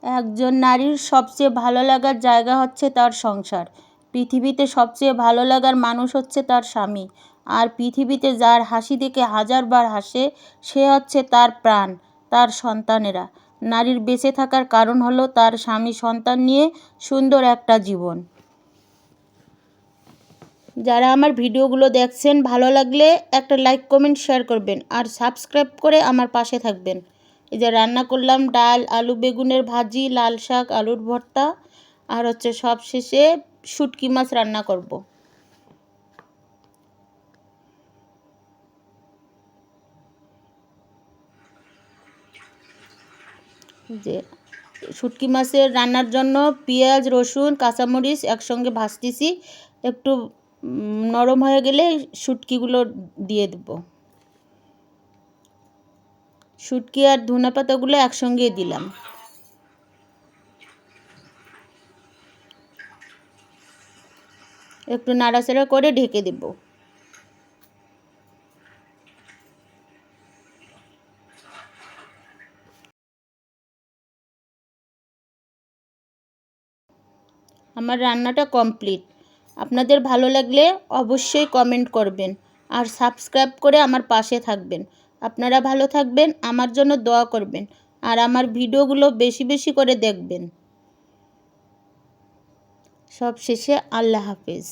একজন নারীর সবচেয়ে ভালো লাগার জায়গা হচ্ছে তার সংসার। পৃথিবীতে সবচেয়ে ভালো লাগার মানুষ হচ্ছে তার স্বামী। আর পৃথিবীতে যার হাসি দেখে হাজারবার হাসে সে হচ্ছে তার প্রাণ, তার সন্তানেরা। নারীর বেঁচে থাকার কারণ হলো তার স্বামী সন্তান নিয়ে সুন্দর একটা জীবন। যারা আমার ভিডিওগুলো দেখছেন, ভালো লাগলে একটা লাইক কমেন্ট শেয়ার করবেন আর সাবস্ক্রাইব করে আমার পাশে থাকবেন। এই যে রান্না করলাম ডাল, আলু বেগুনের ভাজি, লাল শাক, আলুর ভর্তা, আর হচ্ছে সবশেষে শুটকি মাছ রান্না করব। যে শুটকি মাছের রান্নার জন্য পেঁয়াজ, রসুন, কাঁচামরিচ একসঙ্গে ভাজতেছি। একটু নরম হয়ে গেলে শুটকিগুলো দিয়ে দেব। শুটকি আর ধনে পাতাগুলো একসঙ্গে দিলাম। একটু নাড়াচাড়া করে ঢেকে দেব। আমার রান্নাটা কমপ্লিট। আপনাদের ভালো লাগলে অবশ্যই কমেন্ট করবেন আর সাবস্ক্রাইব করে আমার পাশে থাকবেন। আপনারা ভালো থাকবেন, আমার জন্য দোয়া করবেন আর আমার ভিডিওগুলো বেশি বেশি করে দেখবেন। সব শেষে আল্লাহ হাফেজ।